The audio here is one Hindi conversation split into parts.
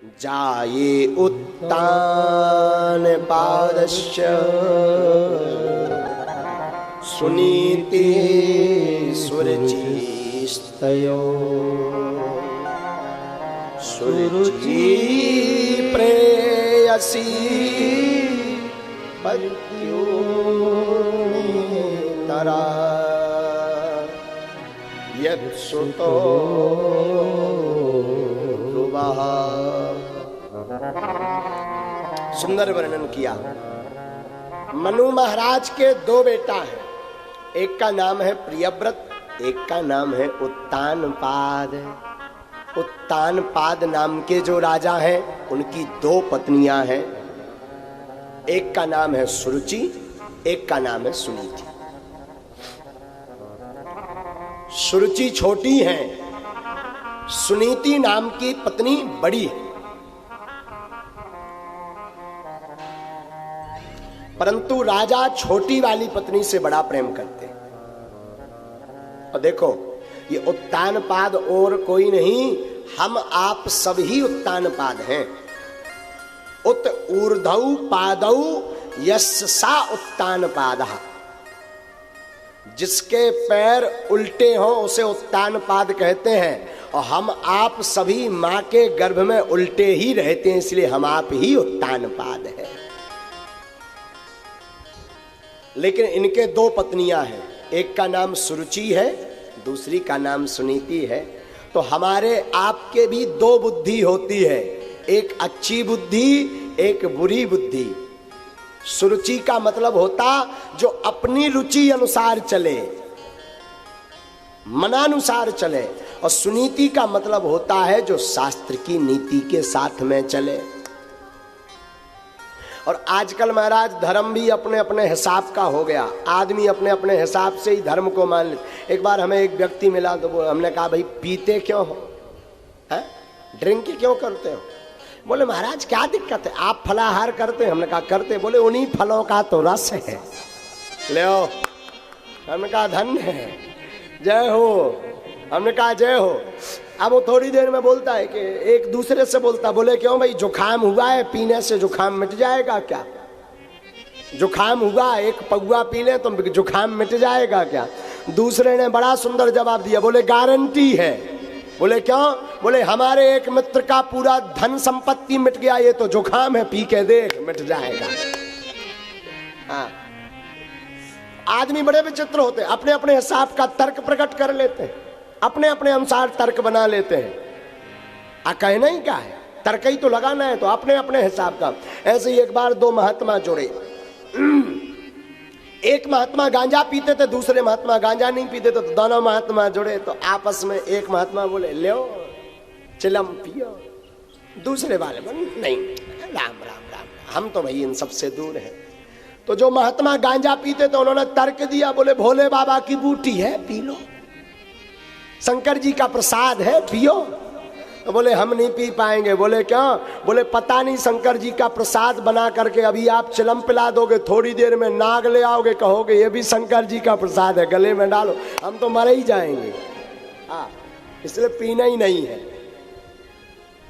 जाये उत्तान पादस्य सुनीति सुरुचिस्तयो सुरुचि प्रेयसी पत्युतरा यत्सुतो ध्रुवः। सुंदर वर्णन किया। मनु महाराज के दो बेटा हैं, एक का नाम है प्रियव्रत, एक का नाम है उत्तानपाद। उत्तानपाद नाम के जो राजा हैं उनकी दो पत्नियां हैं, एक का नाम है सुरुचि, एक का नाम है सुनीति। सुरुचि छोटी है, सुनीति नाम की पत्नी बड़ी है। परंतु राजा छोटी वाली पत्नी से बड़ा प्रेम करते हैं। और देखो, ये उत्तानपाद और कोई नहीं, हम आप सभी उत्तानपाद हैं। उत ऊर्ध्व पादौ यस्य सा उत्तानपादः। जिसके पैर उल्टे हों उसे उत्तानपाद कहते हैं। और हम आप सभी मां के गर्भ में उल्टे ही रहते हैं, इसलिए हम आप ही उत्तानपाद हैं। लेकिन इनके दो पत्नियां हैं, एक का नाम सुरुचि है, दूसरी का नाम सुनीति है। तो हमारे आपके भी दो बुद्धि होती है, एक अच्छी बुद्धि, एक बुरी बुद्धि। सुरुचि का मतलब होता जो अपनी रुचि अनुसार चले, मनानुसार चले। और सुनीति का मतलब होता है जो शास्त्र की नीति के साथ में चले। और आजकल महाराज धर्म भी अपने अपने हिसाब का हो गया, आदमी अपने अपने हिसाब से ही धर्म को मान ले। एक बार हमें एक व्यक्ति मिला तो हमने कहा, भाई पीते क्यों हो, है ड्रिंक क्यों करते हो? बोले महाराज क्या दिक्कत है, आप फलाहार करते हैं? हमने कहा करते। बोले उन्हीं फलों का तो रस है, ले ओ। हमने कहा धन्य है, जय हो। हमने कहा जय हो। अब वो थोड़ी देर में बोलता है कि एक दूसरे से बोलता, बोले क्यों भाई जुखाम हुआ है, पीने से जुखाम मिट जाएगा क्या? जुखाम हुआ, एक पौआ पी ले तो जुखाम मिट जाएगा क्या? दूसरे ने बड़ा सुंदर जवाब दिया, बोले गारंटी है। बोले क्यों? बोले हमारे एक मित्र का पूरा धन संपत्ति मिट गया, ये तो जुखाम है, पी के देख मिट जाएगा। हाँ, आदमी बड़े विचित्र होते हैं, अपने अपने हिसाब का तर्क प्रकट कर लेते हैं, अपने अपने अनुसार तर्क बना लेते हैं। कहना ही क्या है, तर्क ही तो लगाना है, तो अपने अपने हिसाब का। ऐसे ही एक बार दो महात्मा जुड़े। एक महात्मा गांजा पीते थे, दूसरे महात्मा गांजा नहीं पीते थे। तो दोनों महात्मा जुड़े तो आपस में एक महात्मा बोले लो चिलम पियो, दूसरे वाले बोले नहीं राम राम राम, हम तो भाई इन सबसे दूर हैं। तो जो महात्मा गांजा पीते थे उन्होंने तर्क दिया, बोले भोले बाबा की बूटी है पी लो, शंकर जी का प्रसाद है पियो। तो बोले हम नहीं पी पाएंगे। बोले क्यों? बोले पता नहीं, शंकर जी का प्रसाद बना करके अभी आप चिलम पिला दोगे, थोड़ी देर में नाग ले आओगे, कहोगे ये भी शंकर जी का प्रसाद है, गले में डालो, हम तो मर ही जाएंगे। हाँ, इसलिए पीना ही नहीं है।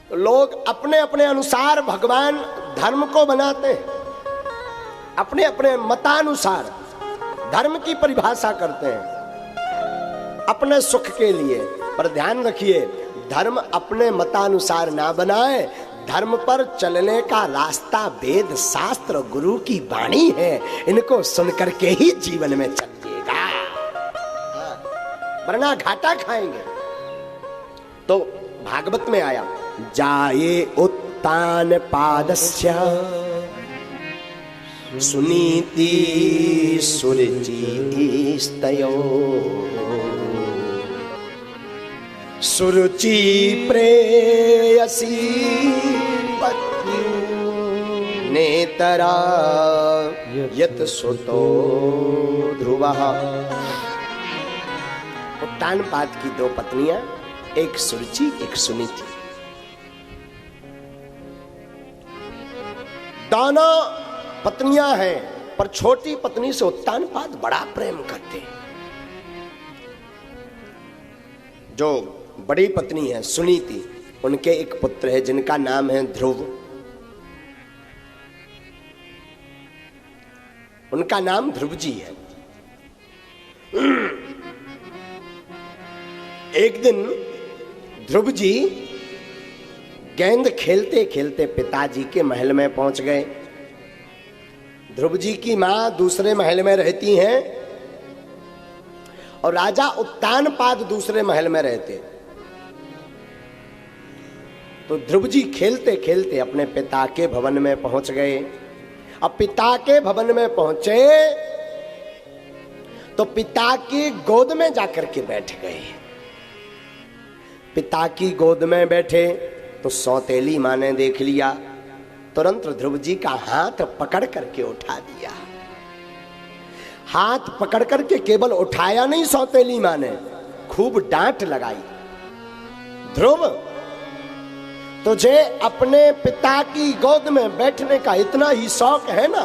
तो लोग अपने अपने अनुसार भगवान धर्म को बनाते हैं, अपने अपने मतानुसार धर्म की परिभाषा करते हैं अपने सुख के लिए। पर ध्यान रखिए, धर्म अपने मतानुसार ना बनाए, धर्म पर चलने का रास्ता वेद शास्त्र गुरु की वाणी है, इनको सुनकर के ही जीवन में चलिएगा, वरना घाटा खाएंगे। तो भागवत में आया, जाये उत्तान पादस्य सुनीति सुरुचिस्तयो सुरुचि प्रेयसी पत्नी नेतरा यत्सुतो ध्रुवः। उत्तानपाद की दो पत्नियां, एक सुरुचि एक सुनीति। दोनों पत्नियां हैं, पर छोटी पत्नी से उत्तानपाद बड़ा प्रेम करते हैं। जो बड़ी पत्नी है सुनीति, उनके एक पुत्र है जिनका नाम है ध्रुव। उनका नाम ध्रुव जी है। एक दिन ध्रुव जी गेंद खेलते खेलते पिताजी के महल में पहुंच गए। ध्रुव जी की मां दूसरे महल में रहती हैं और राजा उत्तानपाद दूसरे महल में रहते। तो ध्रुव जी खेलते खेलते अपने पिता के भवन में पहुंच गए। अब पिता के भवन में पहुंचे तो पिता की गोद में जाकर के बैठ गए। पिता की गोद में बैठे तो सौतेली मां ने देख लिया, तुरंत ध्रुव जी का हाथ पकड़ करके उठा दिया। हाथ पकड़ करके केवल उठाया नहीं, सौतेली मां ने खूब डांट लगाई। ध्रुव, तुझे अपने पिता की गोद में बैठने का इतना ही शौक है ना,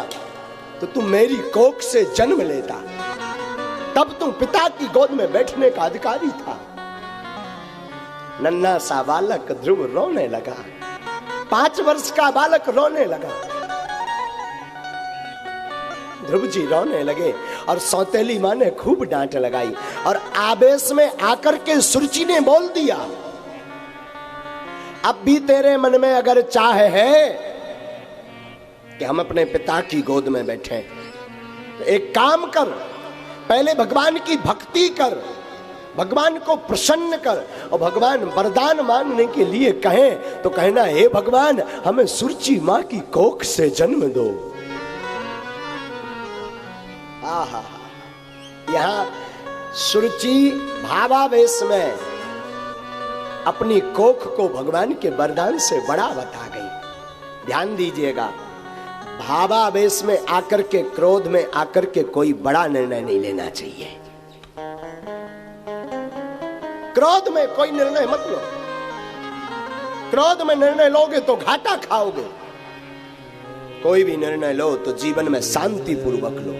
तो तू मेरी कोख से जन्म लेता, तब तू पिता की गोद में बैठने का अधिकारी था। नन्हा सा बालक ध्रुव रोने लगा। 5 वर्ष का बालक रोने लगा। ध्रुव जी रोने लगे और सौतेली मां ने खूब डांट लगाई और आवेश में आकर के सुरुचि ने बोल दिया, अब भी तेरे मन में अगर चाह है कि हम अपने पिता की गोद में बैठे, तो एक काम कर, पहले भगवान की भक्ति कर, भगवान को प्रसन्न कर, और भगवान वरदान मांगने के लिए कहें तो कहना, हे भगवान हमें सुरुचि मां की कोख से जन्म दो। आहा, यहां सुरुचि भावावेश में अपनी कोख को भगवान के वरदान से बड़ा बता गई। ध्यान दीजिएगा, भावावेश में आकर के, क्रोध में आकर के कोई बड़ा निर्णय नहीं लेना चाहिए। क्रोध में कोई निर्णय मत लो। क्रोध में निर्णय लोगे तो घाटा खाओगे। कोई भी निर्णय लो तो जीवन में शांति पूर्वक लो।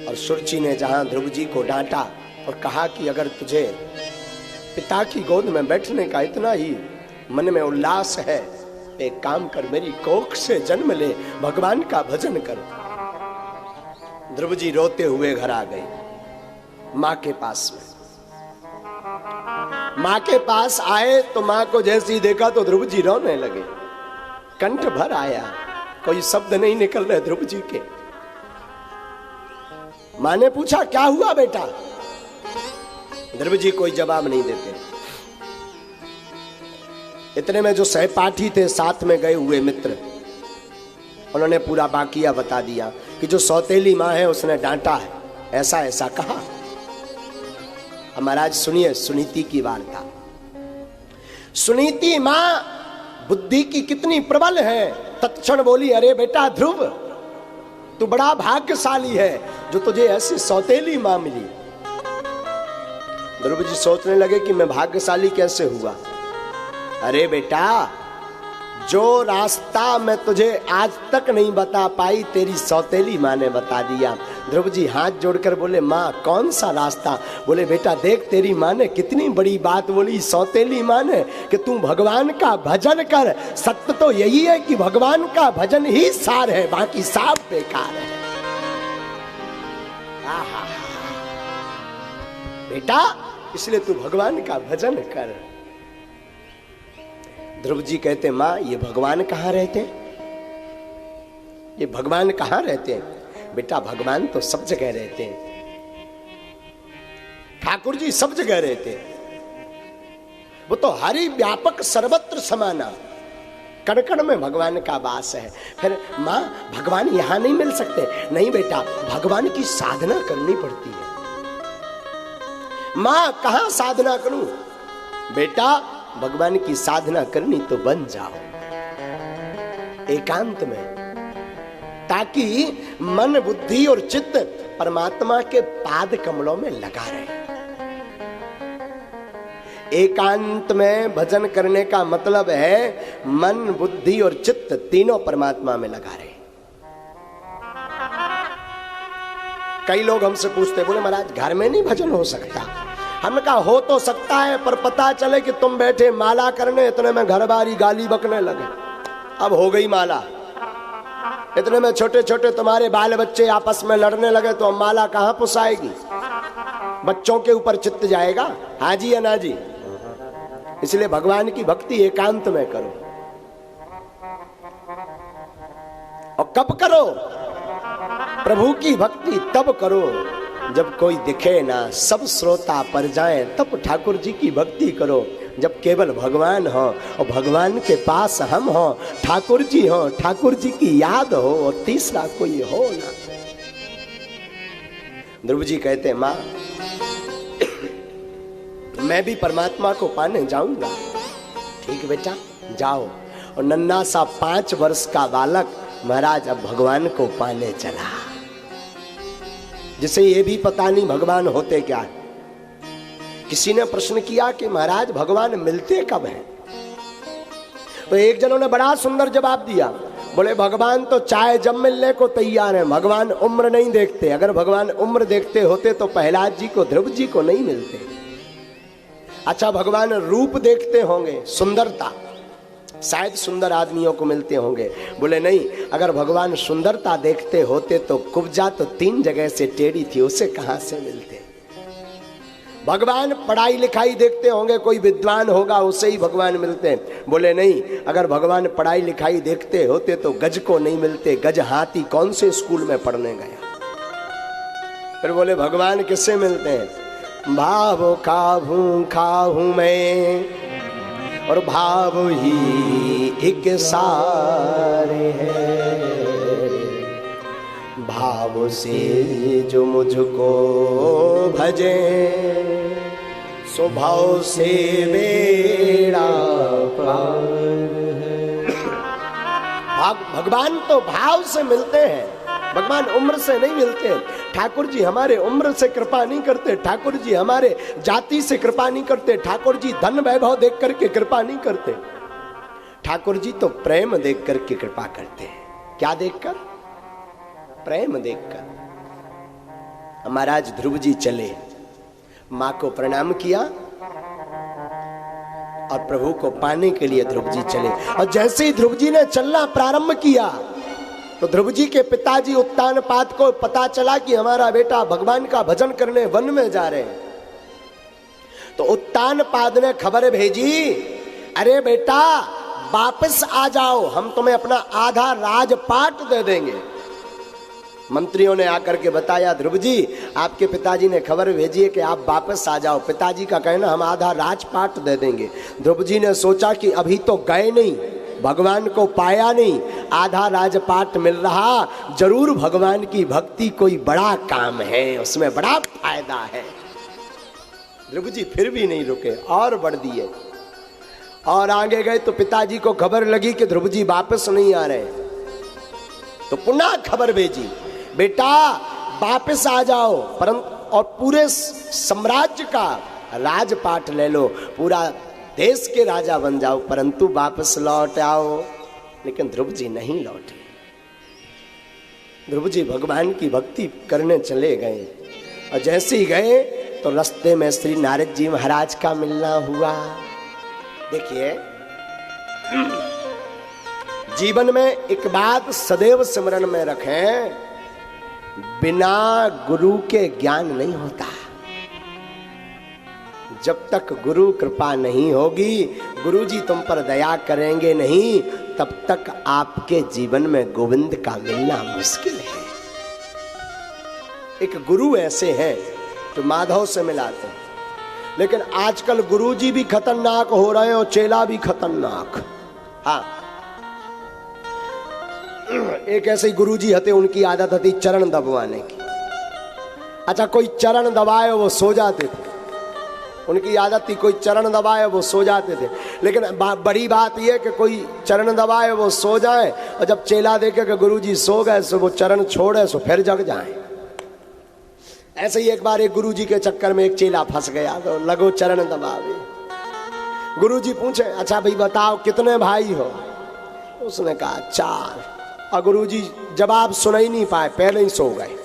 और सुरुचि ने जहां ध्रुव जी को डांटा और कहा कि अगर तुझे पिता की गोद में बैठने का इतना ही मन में उल्लास है, एक काम कर, मेरी कोख से जन्म ले, भगवान का भजन कर। ध्रुव जी रोते हुए घर आ गए मां के पास में। मां के पास आए तो मां को जैसे ही देखा तो ध्रुव जी रोने लगे। कंठ भर आया, कोई शब्द नहीं निकल रहे ध्रुव जी के। मां ने पूछा, क्या हुआ बेटा? ध्रुव जी कोई जवाब नहीं देते। इतने में जो सहपाठी थे, साथ में गए हुए मित्र, उन्होंने पूरा बाकिया बता दिया कि जो सौतेली मां है उसने डांटा है, ऐसा ऐसा कहा। महाराज सुनिए सुनीति की वार्ता। सुनीति मां बुद्धि की कितनी प्रबल है। तत्क्षण बोली, अरे बेटा ध्रुव, तू बड़ा भाग्यशाली है जो तुझे ऐसी सौतेली मां मिली। ध्रुव जी सोचने लगे कि मैं भाग्यशाली कैसे हुआ। अरे बेटा, जो रास्ता मैं तुझे आज तक नहीं बता पाई, तेरी सौतेली मां ने बता दिया। ध्रुव जी हाथ जोड़कर बोले, मां कौन सा रास्ता? बोले, बेटा देख, तेरी मां ने कितनी बड़ी बात बोली, सौतेली मां ने, कि तू भगवान का भजन कर। सत्य तो यही है कि भगवान का भजन ही सार है, बाकी सब बेकार है। आहा, बेटा इसलिए तू भगवान का भजन कर। ध्रुव जी कहते, मां ये भगवान कहां रहते? ये भगवान कहां रहते हैं? बेटा भगवान तो सब जगह रहते हैं। ठाकुर जी सब जगह रहते हैं। वो तो हरि व्यापक सर्वत्र समाना, कण कण में भगवान का वास है। फिर मां भगवान यहां नहीं मिल सकते? नहीं बेटा, भगवान की साधना करनी पड़ती है। मां कहां साधना करूं? बेटा भगवान की साधना करनी तो बन जाओ एकांत में, ताकि मन बुद्धि और चित्त परमात्मा के पाद कमलों में लगा रहे। एकांत में भजन करने का मतलब है मन बुद्धि और चित्त तीनों परमात्मा में लगा रहे। कई लोग हमसे पूछते, बोले महाराज घर में नहीं भजन हो सकता? हमने कहा हो तो सकता है, पर पता चले कि तुम बैठे माला करने, इतने में घर बारी गाली बकने लगे। अब हो गई माला, इतने में छोटे छोटे तुम्हारे बाल बच्चे आपस में लड़ने लगे, तो अब माला कहां पुसाएगी? बच्चों के ऊपर चित्त जाएगा। हाँ जी या ना जी? इसलिए भगवान की भक्ति एकांत में करो। और कब करो? प्रभु की भक्ति तब करो जब कोई दिखे ना, सब श्रोता पर जाएं, तब ठाकुर जी की भक्ति करो। जब केवल भगवान हो और भगवान के पास हम हो, ठाकुर जी हो, ठाकुर जी की याद हो, और तीसरा कोई हो ना। ध्रुव जी कहते माँ मैं भी परमात्मा को पाने जाऊंगा। ठीक बेटा जाओ। और नन्हा सा 5 वर्ष का बालक महाराज अब भगवान को पाने चला, जिसे ये भी पता नहीं भगवान होते क्या। किसी ने प्रश्न किया कि महाराज भगवान मिलते कब हैं? तो एक जनों ने बड़ा सुंदर जवाब दिया, बोले भगवान तो चाहे जब मिलने को तैयार है, भगवान उम्र नहीं देखते। अगर भगवान उम्र देखते होते तो प्रहलाद जी को, ध्रुव जी को नहीं मिलते। अच्छा भगवान रूप देखते होंगे, सुंदरता, शायद सुंदर आदमियों को मिलते होंगे। बोले नहीं, अगर भगवान सुंदरता देखते होते तो कुब्जा तो 3 जगह से टेढ़ी थी, उसे कहां से मिलते? भगवान पढ़ाई लिखाई देखते होंगे, कोई विद्वान होगा उसे ही भगवान मिलते। बोले नहीं, अगर भगवान पढ़ाई लिखाई देखते होते तो गज को नहीं मिलते। गज हाथी कौन से स्कूल में पढ़ने गया? फिर बोले भगवान किससे मिलते हैं? भाव खाहूं मैं और भाव ही एक सारे हैं। भाव से जो मुझको भजे, स्वभाव से बेड़ा पार है। भगवान तो भाव से मिलते हैं, भगवान उम्र से नहीं मिलते। ठाकुर जी हमारे उम्र से कृपा नहीं करते, ठाकुर जी हमारे जाति से कृपा नहीं करते, ठाकुर जी धन वैभव देख करके कृपा नहीं करते। ठाकुर जी तो प्रेम देख करके कृपा करते हैं। क्या देखकर? प्रेम देखकर। महाराज ध्रुव जी चले, मां को प्रणाम किया और प्रभु को पाने के लिए ध्रुव जी चले। और जैसे ही ध्रुव जी ने चलना प्रारंभ किया तो ध्रुव जी के पिताजी उत्तानपाद को पता चला कि हमारा बेटा भगवान का भजन करने वन में जा रहे हैं। तो उत्तानपाद ने खबर भेजी, अरे बेटा वापस आ जाओ, हम तुम्हें अपना आधा राजपाट दे देंगे। मंत्रियों ने आकर के बताया, ध्रुव जी आपके पिताजी ने खबर भेजी है कि आप वापस आ जाओ। पिताजी का कहना हम आधा राजपाट दे देंगे। ध्रुव जी ने सोचा कि अभी तो गए नहीं, भगवान को पाया नहीं, आधा राजपाट मिल रहा, जरूर भगवान की भक्ति कोई बड़ा काम है, उसमें बड़ा फायदा है। ध्रुव जी फिर भी नहीं रुके और बढ़ दिए और आगे गए। तो पिताजी को खबर लगी कि ध्रुव जी वापस नहीं आ रहे, तो पुनः खबर भेजी, बेटा वापस आ जाओ, परंतु और पूरे साम्राज्य का राजपाट ले लो, पूरा देश के राजा बन जाओ, परंतु वापस लौट आओ। लेकिन ध्रुव जी नहीं लौटे। ध्रुव जी भगवान की भक्ति करने चले गए और जैसे ही गए तो रास्ते में श्री नारद जी महाराज का मिलना हुआ। देखिए जीवन में एक बात सदैव स्मरण में रखें, बिना गुरु के ज्ञान नहीं होता। जब तक गुरु कृपा नहीं होगी, गुरु जी तुम पर दया करेंगे नहीं, तब तक आपके जीवन में गोविंद का मिलना मुश्किल है। एक गुरु ऐसे हैं जो माधव से मिलाते हैं, लेकिन आजकल गुरु जी भी खतरनाक हो रहे हैं और चेला भी खतरनाक। हाँ, एक ऐसे गुरु जी हते, उनकी आदत थी चरण दबाने की। अच्छा, कोई चरण दबाए वो सो जाते थे, उनकी आदत थी कोई चरण दबाए वो सो जाते थे। लेकिन बड़ी बात यह कि कोई चरण दबाए वो सो जाए और जब चेला देखे कि गुरु जी सो गए सो वो चरण छोड़े सो फिर जग जाए। ऐसे ही एक बार एक गुरु जी के चक्कर में एक चेला फंस गया, तो लगो चरण दबावे। गुरु जी पूछे, अच्छा भाई बताओ कितने भाई हो? उसने कहा 4। और गुरु जी जवाब सुन ही नहीं पाए, पहले ही सो गए।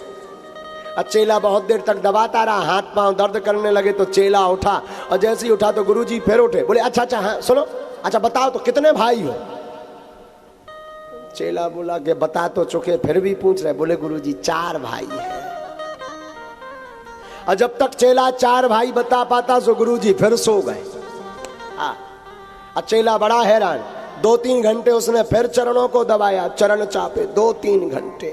चेला बहुत देर तक दबाता रहा, हाथ पांव दर्द करने लगे तो चेला उठा, और जैसे ही उठा तो गुरुजी फिर उठे, बोले अच्छा अच्छा हाँ सुनो, अच्छा बताओ तो कितने भाई हो? चेला बोला कि बता तो चुके, फिर भी पूछ रहे, बोले गुरुजी 4 भाई हैं। और जब तक चेला 4 भाई बता पाता तो गुरुजी फिर सो गए। चेला बड़ा हैरान, 2-3 घंटे उसने फिर चरणों को दबाया, चरण चापे 2-3 घंटे,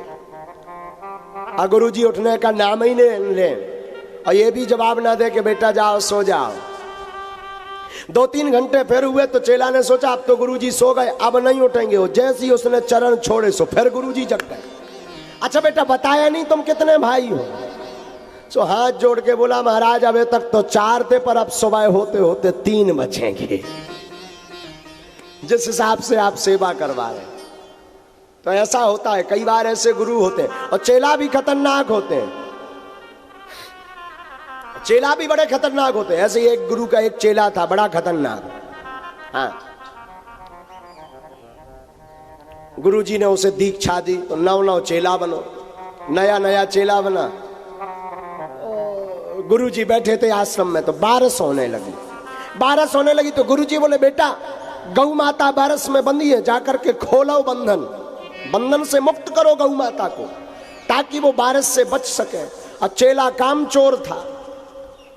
और गुरुजी उठने का नाम ही नहीं ले, और ये भी जवाब ना दे कि बेटा जाओ सो जाओ। 2-3 घंटे फिर हुए तो चेला ने सोचा अब तो गुरुजी सो गए, अब नहीं उठेंगे। वो जैसे ही उसने चरण छोड़े सो फिर गुरुजी जग गए। अच्छा बेटा बताया नहीं तुम कितने भाई हो? सो हाथ जोड़ के बोला महाराज अभी तक तो 4 थे, पर अब सुबह होते होते 3 बचेंगे, जिस हिसाब से आप सेवा करवा रहे। तो ऐसा होता है, कई बार ऐसे गुरु होते हैं, और चेला भी खतरनाक होते हैं, चेला भी बड़े खतरनाक होते हैं। ऐसे ही एक गुरु का एक चेला था बड़ा खतरनाक। हाँ, गुरुजी ने उसे दीक्षा दी तो 9 चेला बनो, नया चेला बना। गुरुजी बैठे थे आश्रम में तो बारिश होने लगी तो गुरुजी बोले बेटा गौ माता बारिश में बंधी है, जाकर के खोलो बंधन से मुक्त करो गौ माता को, ताकि वो बारिश से बच सके। और चेला कामचोर था,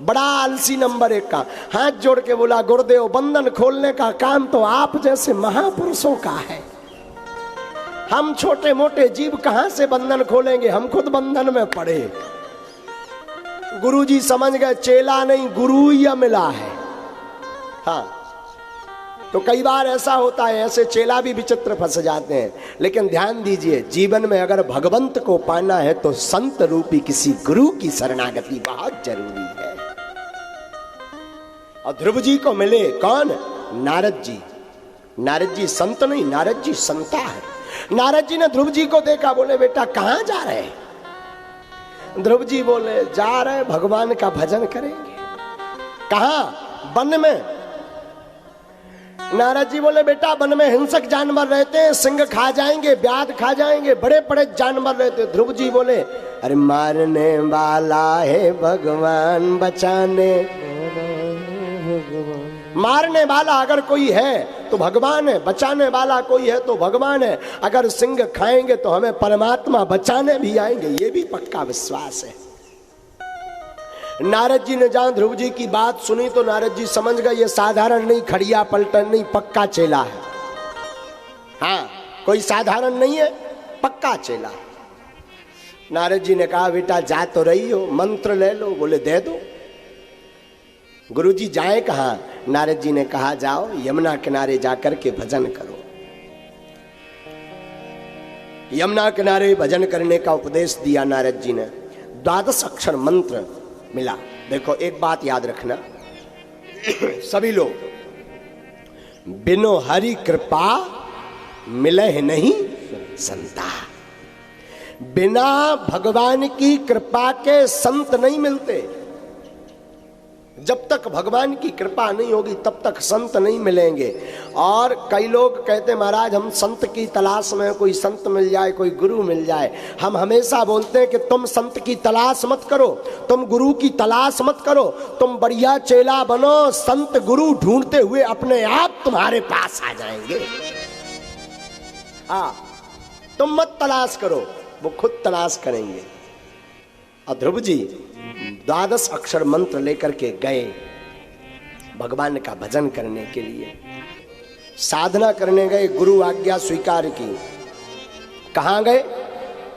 बड़ा आलसी नंबर 1 का, हाथ जोड़ के बोला गुरुदेव बंधन खोलने का काम तो आप जैसे महापुरुषों का है, हम छोटे मोटे जीव कहां से बंधन खोलेंगे, हम खुद बंधन में पड़े। गुरुजी समझ गए चेला नहीं गुरु ही मिला है। हाँ, तो कई बार ऐसा होता है, ऐसे चेला भी विचित्र फंस जाते हैं। लेकिन ध्यान दीजिए, जीवन में अगर भगवंत को पाना है तो संत रूपी किसी गुरु की शरणागति बहुत जरूरी है। और ध्रुव जी को मिले कौन? नारद जी। नारद जी संत नहीं, नारद जी संता है। नारद जी ने ध्रुव जी को देखा, बोले बेटा कहां जा रहे हैं? ध्रुव जी बोले जा रहे भगवान का भजन करेंगे। कहां? वन में। नारद जी बोले बेटा वन में हिंसक जानवर रहते हैं, सिंह खा जाएंगे, व्याध खा जाएंगे, बड़े बड़े जानवर रहते हैं। ध्रुव जी बोले अरे मारने वाला है भगवान, मारने वाला अगर कोई है तो भगवान है, बचाने वाला कोई है तो भगवान है। अगर सिंह खाएंगे तो हमें परमात्मा बचाने भी आएंगे, ये भी पक्का विश्वास है। नारद जी ने जहां ध्रुव जी की बात सुनी तो नारद जी समझ गए ये साधारण नहीं, खड़िया पलटन नहीं, पक्का चेला है। हाँ, कोई साधारण नहीं है, पक्का चेला। नारद जी ने कहा बेटा जा तो रही हो, मंत्र ले लो। बोले दे दो। गुरुजी जाए कहां? नारद जी ने कहा जाओ यमुना किनारे जाकर के भजन करो। यमुना किनारे भजन करने का उपदेश दिया नारद जी ने। 12 अक्षर मंत्र मिला। देखो एक बात याद रखना, सभी लोग, बिनो हरि कृपा मिले नहीं संता। बिना भगवान की कृपा के संत नहीं मिलते। जब तक भगवान की कृपा नहीं होगी तब तक संत नहीं मिलेंगे। और कई लोग कहते महाराज हम संत की तलाश में, कोई संत मिल जाए, कोई गुरु मिल जाए। हम हमेशा बोलते हैं कि तुम संत की तलाश मत करो, तुम गुरु की तलाश मत करो, तुम बढ़िया चेला बनो, संत गुरु ढूंढते हुए अपने आप तुम्हारे पास आ जाएंगे। हाँ, तुम मत तलाश करो, वो खुद तलाश करेंगे। और ध्रुव जी 12 अक्षर मंत्र लेकर के गए भगवान का भजन करने के लिए, साधना करने गए, गुरु आज्ञा स्वीकार की। कहां गए?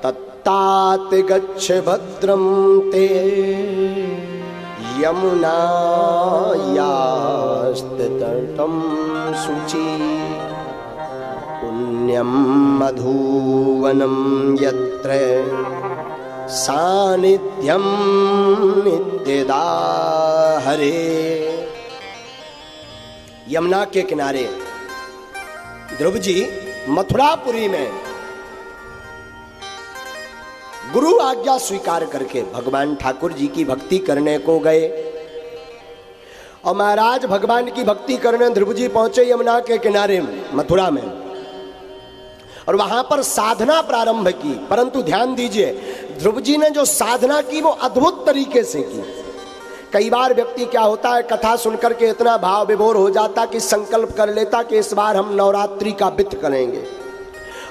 तत्तात गच्छ भद्रम ते यमुनायास्तटं शुचि पुण्यम मधुवनम यत्र सानिध्यम नित्यदा हरे। यमुना के किनारे ध्रुव जी मथुरापुरी में गुरु आज्ञा स्वीकार करके भगवान ठाकुर जी की भक्ति करने को गए। और महाराज भगवान की भक्ति करने ध्रुव जी पहुंचे यमुना के किनारे में, मथुरा में। और वहां पर साधना प्रारंभ की। परंतु ध्यान दीजिए, ध्रुव जी ने जो साधना की वो अद्भुत तरीके से की। कई बार व्यक्ति क्या होता है, कथा सुनकर के इतना भाव विभोर हो जाता कि संकल्प कर लेता कि इस बार हम नवरात्रि का व्रत करेंगे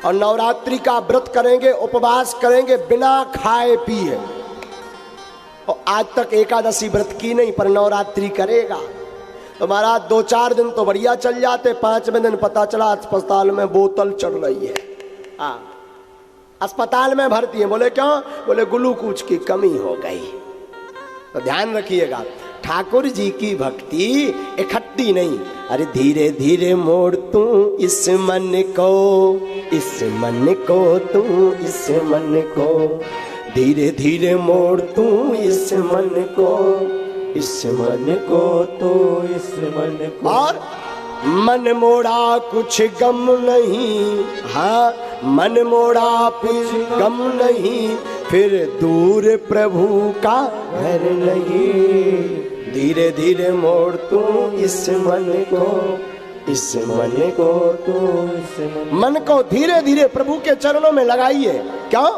और नवरात्रि का व्रत करेंगे, उपवास करेंगे बिना खाए पिए। और आज तक एकादशी व्रत की नहीं, पर नवरात्रि करेगा। तो महाराज 2-4 दिन तो बढ़िया चल जाते, 5वें दिन पता चला अस्पताल में बोतल चढ़ रही है। हाँ, अस्पताल में भर्ती है। बोले क्यों? बोले ग्लूकोज की कमी हो गई। तो ध्यान रखिएगा, ठाकुर जी की भक्ति इकट्ठी नहीं। अरे धीरे धीरे मोड़ तू इस मन को, इस मन को तू, इस मन को धीरे धीरे मोड़ तू इस मन को, इस मन को तो, इस मन को। और मन मोड़ा कुछ गम नहीं, हाँ मन मोड़ा कुछ गम नहीं, फिर दूर प्रभु का घर नहीं। धीरे धीरे मोड़ तू इस मन को, इस मन को तो, इस मन को धीरे धीरे प्रभु के चरणों में लगाइए। क्यों?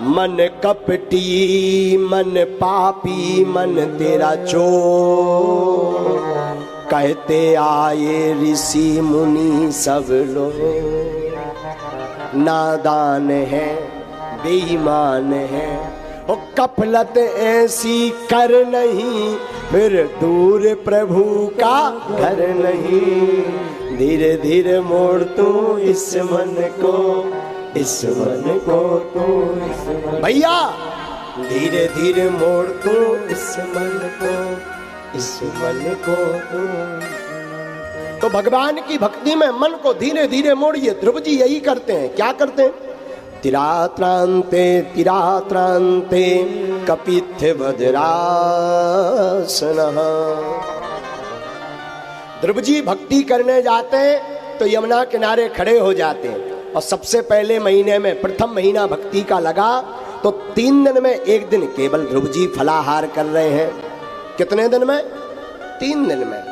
मन कपटी, मन पापी, मन तेरा चोर, कहते आए ऋषि मुनि सब लोग, नादान है बेईमान है। ओ कपलत ऐसी कर नहीं, फिर दूर प्रभु का घर नहीं। धीरे धीरे मोड़ तू इस मन को, इस मन को तू, इस मन। भैया धीरे धीरे मोड़ तू इस मन को, इस मन को तू। तो भगवान की भक्ति में मन को धीरे धीरे मोड़िए। ध्रुव जी यही करते हैं। क्या करते हैं? तिरात्रांते तिरात्रांते कपित्थ भद्रासनः। ध्रुव जी भक्ति करने जाते हैं तो यमुना किनारे खड़े हो जाते हैं। और सबसे पहले महीने में, प्रथम महीना भक्ति का लगा तो 3 दिन में 1 दिन केवल ध्रुव जी फलाहार कर रहे हैं। कितने दिन में? 3 दिन में।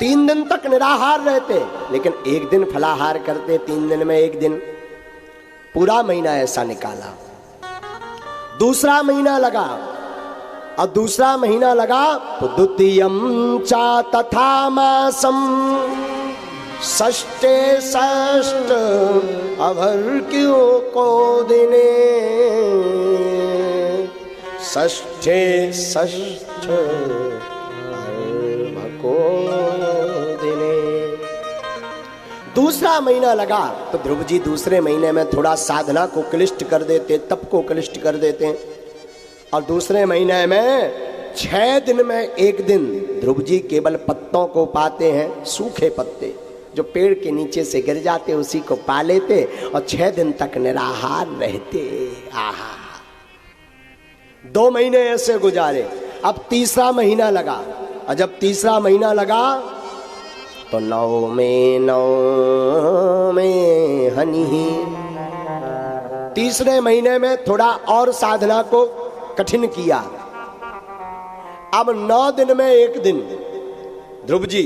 3 दिन तक निराहार रहते, लेकिन 1 दिन फलाहार करते। 3 दिन में 1 दिन, पूरा महीना ऐसा निकाला। दूसरा महीना लगा, और दूसरा महीना लगा तो द्वितीयम चा तथा मासम, षष्ठे षष्ठ अभर्क्यो को दिने, षष्ठे षष्ठ को दिने। दूसरा महीना लगा तो ध्रुव जी दूसरे महीने में थोड़ा साधना को क्लिष्ट कर देते, तप को क्लिष्ट कर देते। और दूसरे महीने में 6 दिन में 1 दिन ध्रुव जी केवल पत्तों को पाते हैं, सूखे पत्ते जो पेड़ के नीचे से गिर जाते, उसी को पा लेते और 6 दिन तक निराहार रहते। आहा, 2 महीने ऐसे गुजारे। अब तीसरा महीना लगा, और जब तीसरा महीना लगा तो 9 में हनि। तीसरे महीने में थोड़ा और साधना को कठिन किया। अब 9 दिन में 1 दिन ध्रुव जी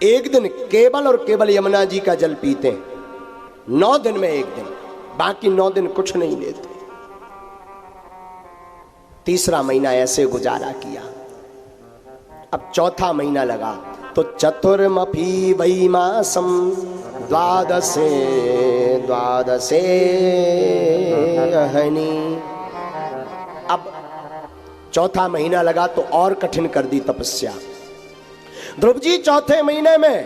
1 दिन केवल और केवल यमुना जी का जल पीते हैं। 9 दिन में 1 दिन, बाकी 9 दिन कुछ नहीं लेते। तीसरा महीना ऐसे गुजारा किया। अब चौथा महीना लगा तो चतुर्मफी वै मासम द्वादशे हनि। अब चौथा महीना लगा तो और कठिन कर दी तपस्या। ध्रुव जी चौथे महीने में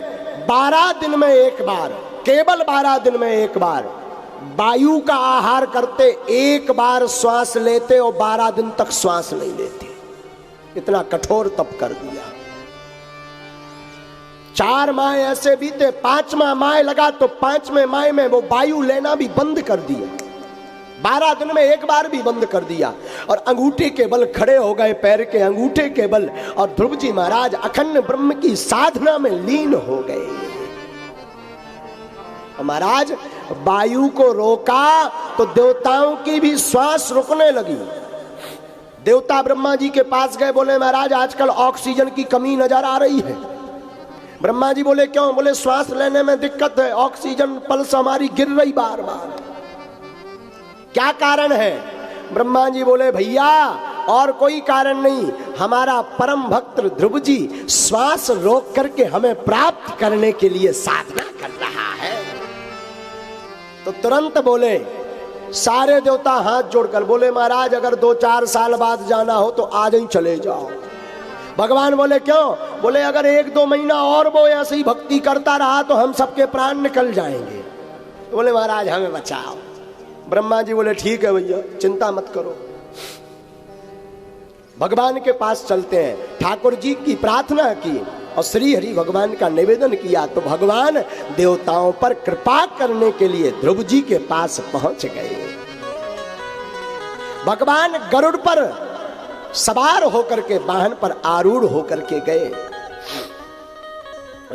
12 दिन में 1 बार, केवल 12 दिन में 1 बार वायु का आहार करते, 1 बार श्वास लेते और 12 दिन तक श्वास नहीं लेते। इतना कठोर तप कर दिया। 4 माह ऐसे बीते, 5वां माह लगा तो 5वें माह में वो वायु लेना भी बंद कर दिया। 12 दिन में 1 बार भी बंद कर दिया और अंगूठे के बल खड़े हो गए, पैर के अंगूठे के बल। और ध्रुव जी महाराज अखंड ब्रह्म की साधना में लीन हो गए। महाराज वायु को रोका तो देवताओं की भी श्वास रुकने लगी। देवता ब्रह्मा जी के पास गए, बोले महाराज आजकल ऑक्सीजन की कमी नजर आ रही है। ब्रह्मा जी बोले क्यों? बोले श्वास लेने में दिक्कत है, ऑक्सीजन पल्स हमारी गिर रही बार बार, क्या कारण है? ब्रह्मा जी बोले भैया और कोई कारण नहीं, हमारा परम भक्त ध्रुव जी श्वास रोक करके हमें प्राप्त करने के लिए साधना कर रहा है। तो तुरंत बोले सारे देवता हाथ जोड़कर बोले महाराज अगर 2-4 साल बाद जाना हो तो आज ही चले जाओ। भगवान बोले क्यों? बोले अगर 1-2 महीना और वो ऐसे ही भक्ति करता रहा तो हम सबके प्राण निकल जाएंगे। बोले महाराज हमें बचाओ। ब्रह्मा जी बोले ठीक है भैया चिंता मत करो। भगवान के पास चलते हैं, ठाकुर जी की प्रार्थना की और श्री हरि भगवान का निवेदन किया तो भगवान देवताओं पर कृपा करने के लिए ध्रुव जी के पास पहुंच गए। भगवान गरुड़ पर सवार होकर के वाहन पर आरूढ़ होकर के गए।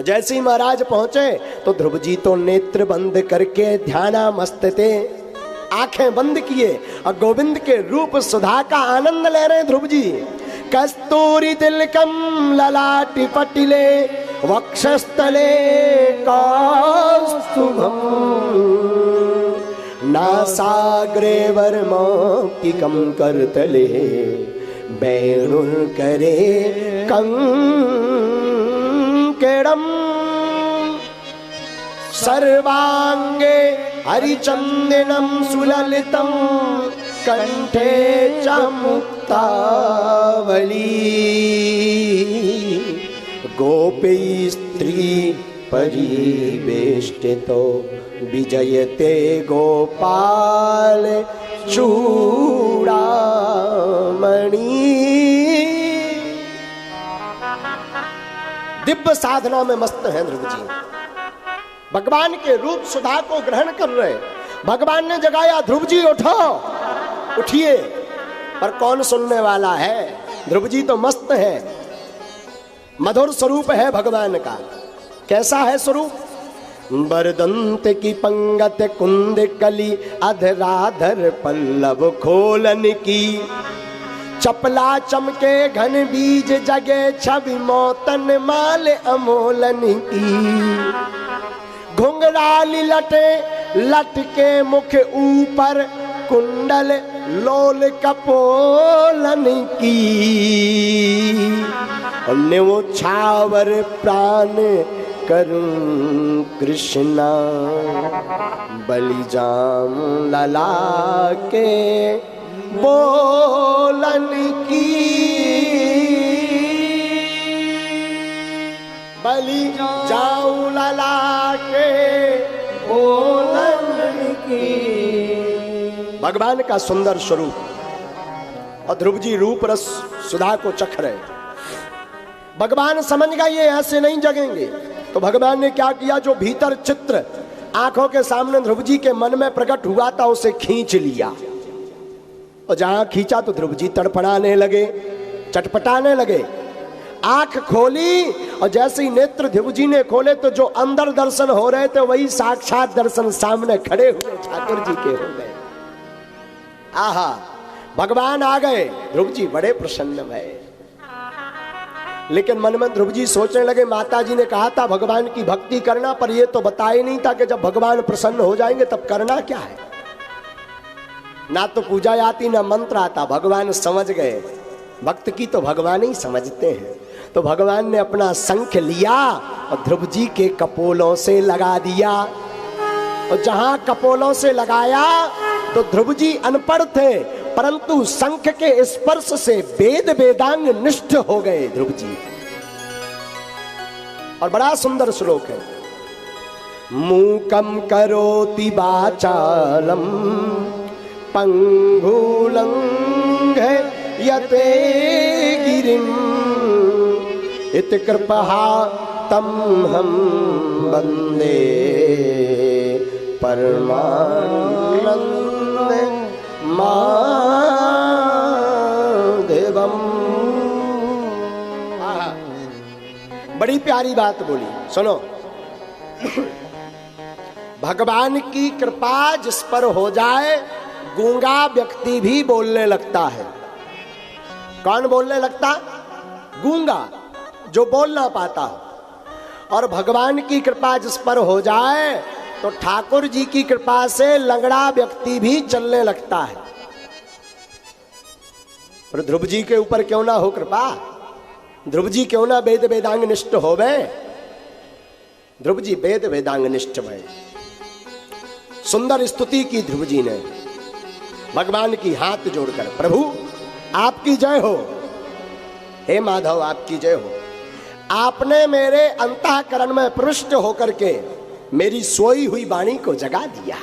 जैसे ही महाराज पहुंचे तो ध्रुव जी तो नेत्र बंद करके ध्यानामस्त थे, आंखें बंद किए और गोविंद के रूप सुधा का आनंद ले रहे ध्रुव जी। कस्तूरी तिलकम ललाटि पटिले वक्षस्थले कौस्तुभम नासाग्रे वर्मौक्तिकं करतले वेणुर्करे कंकेणं सर्वांगे हरिचंदनं सुललितं कंठे च मुक्तावली गोपी स्त्री परिवेष्टितो विजयते गोपाल चूड़ामणि। दिव्य साधना में मस्त हैं ध्रुव जी, भगवान के रूप सुधा को ग्रहण कर रहे। भगवान ने जगाया ध्रुव जी उठो, उठिए, पर कौन सुनने वाला है? ध्रुव जी तो मस्त है, मधुर स्वरूप है भगवान का। कैसा है स्वरूप? बरदंत की पंगत कुंद कली अधराधर पल्लव खोलन की चपला चमके घन बीज जगे छवि मोतन माल अमोलन की घुंघराली लटे लटके मुख ऊपर कुंडल लोल कपोलन की न्योछावर प्राण करूं कृष्णा बलिजाम लला के बोलन की बलि जाऊं लला के बोलन की। भगवान का सुंदर स्वरूप और ध्रुव जी रूप रस सुधा को चख रहे। भगवान समझ गए ये ऐसे नहीं जगेंगे, तो भगवान ने क्या किया? जो भीतर चित्र आंखों के सामने ध्रुव जी के मन में प्रकट हुआ था उसे खींच लिया, और जहां खींचा तो ध्रुव जी तड़पड़ाने लगे, चटपटाने लगे। आंख खोली और जैसे ही नेत्र ध्रुव जी ने खोले तो जो अंदर दर्शन हो रहे थे वही साक्षात दर्शन सामने खड़े हुए ठाकुर जी के हो गए। आहा, भगवान आ गए। ध्रुव जी बड़े प्रसन्न भये, लेकिन मन में ध्रुव जी सोचने लगे माता जी ने कहा था भगवान की भक्ति करना, पर ये तो बताया नहीं था कि जब भगवान प्रसन्न हो जाएंगे तब करना क्या है। ना तो पूजा आती ना मंत्र आता, भगवान समझ गए। भक्त की तो भगवान ही समझते हैं। तो भगवान ने अपना शंख लिया और ध्रुव जी के कपोलों से लगा दिया, और जहां कपोलों से लगाया तो ध्रुव जी अनपढ़ थे, परंतु शंख के स्पर्श से वेद वेदांग निष्ठ हो गए ध्रुव जी। और बड़ा सुंदर श्लोक है, मूकम करोति वाचालम पंगुलंघ्य यते गिरिम इत कृपहा तम हम वंदे परमानंद माधवम। बड़ी प्यारी बात बोली, सुनो। भगवान की कृपा जिस पर हो जाए गूंगा व्यक्ति भी बोलने लगता है। कौन बोलने लगता? गूंगा, जो बोल ना पाता। और भगवान की कृपा जिस पर हो जाए तो ठाकुर जी की कृपा से लंगड़ा व्यक्ति भी चलने लगता है। पर ध्रुव जी के ऊपर क्यों ना हो कृपा, ध्रुव जी क्यों ना वेद वेदांग निष्ठ होवे। ध्रुव जी वेद वेदांग निष्ठ भय। सुंदर स्तुति की ध्रुव जी ने भगवान की हाथ जोड़कर, प्रभु आपकी जय हो, हे माधव आपकी जय हो। आपने मेरे अंतःकरण में प्रविष्ट होकर के मेरी सोई हुई वाणी को जगा दिया।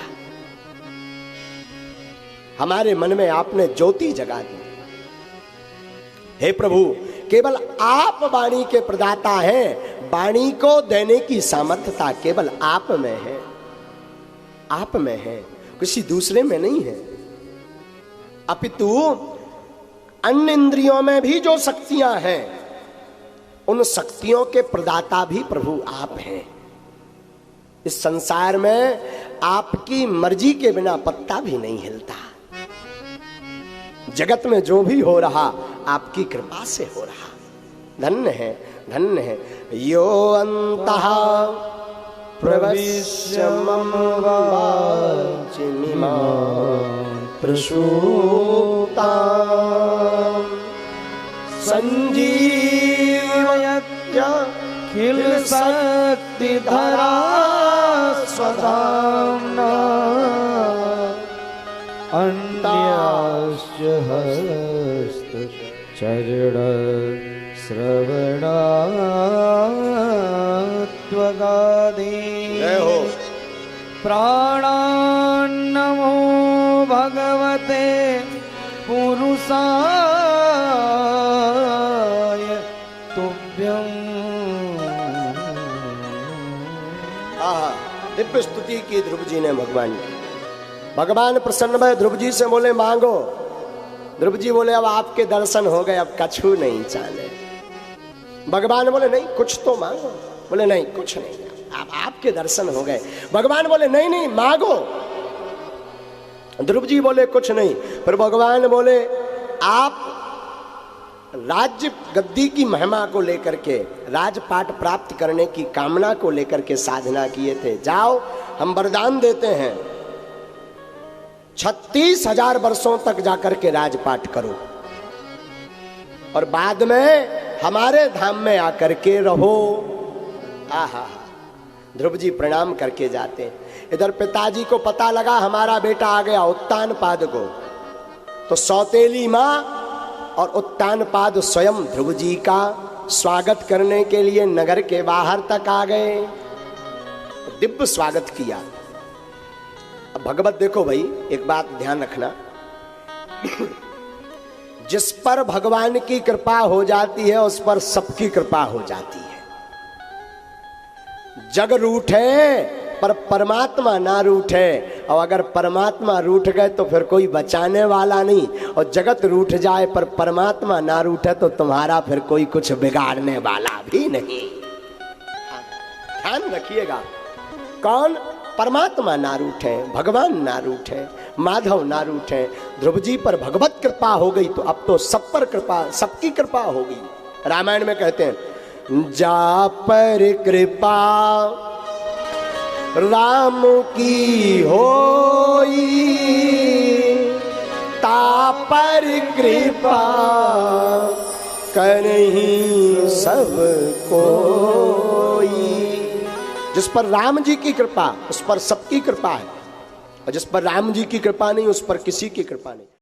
हमारे मन में आपने ज्योति जगा दी। हे प्रभु, केवल आप वाणी के प्रदाता हैं। वाणी को देने की सामर्थ्यता केवल आप में है, आप में है, किसी दूसरे में नहीं है। अपितु अन्य इंद्रियों में भी जो शक्तियां हैं, उन शक्तियों के प्रदाता भी प्रभु आप हैं। इस संसार में आपकी मर्जी के बिना पत्ता भी नहीं हिलता। जगत में जो भी हो रहा आपकी कृपा से हो रहा। धन्य है, धन्य है। यो अंतः प्रविश्य मम वाचिमिमां प्रसूतां संजीवयत्य खिल शक्तिधरा स्वधाम्ना अन्याश्च हस्त चरण श्रवणात्वगादि। जय हो। प्राणान्नमो भगवते पुरुषाय तुभ्यं। दिव्य स्तुति की ध्रुव जी ने भगवान की। भगवान प्रसन्न भय ध्रुव जी से बोले मांगो। ध्रुव जी बोले अब आपके दर्शन हो गए, अब कछु नहीं चाहे। भगवान बोले नहीं कुछ तो मांगो। बोले नहीं कुछ नहीं, अब आपके दर्शन हो गए। भगवान बोले नहीं नहीं मांगो। ध्रुव जी बोले कुछ नहीं। फिर भगवान बोले आप राज्य गद्दी की महिमा को लेकर के, राजपाट प्राप्त करने की कामना को लेकर के साधना किए थे। जाओ हम वरदान देते हैं 36,000 वर्षों तक जाकर के राजपाट करो और बाद में हमारे धाम में आकर के रहो। आहा, ध्रुव जी प्रणाम करके जाते हैं। इधर पिताजी को पता लगा हमारा बेटा आ गया उत्तानपाद को, तो सौतेली माँ और उत्तानपाद स्वयं ध्रुव जी का स्वागत करने के लिए नगर के बाहर तक आ गए। दिव्य स्वागत किया। अब भगवत देखो भाई, एक बात ध्यान रखना, जिस पर भगवान की कृपा हो जाती है उस पर सबकी कृपा हो जाती है। जग रूठे पर परमात्मा ना रूठे, और अगर परमात्मा रूठ गए तो फिर कोई बचाने वाला नहीं, और जगत रूठ जाए पर परमात्मा ना रूठे तो तुम्हारा फिर कोई कुछ बिगाड़ने वाला भी नहीं। ध्यान रखिएगा, कौन? परमात्मा ना रूठे, भगवान ना रूठे, माधव ना रूठे। ध्रुव जी पर भगवत कृपा हो गई तो अब तो सब पर कृपा, सबकी कृपा होगी। रामायण में कहते हैं जा पर कृपा राम की होई, ता पर कृपा करहीं सब कोई। जिस पर राम जी की कृपा उस पर सबकी कृपा है, और जिस पर राम जी की कृपा नहीं उस पर किसी की कृपा नहीं।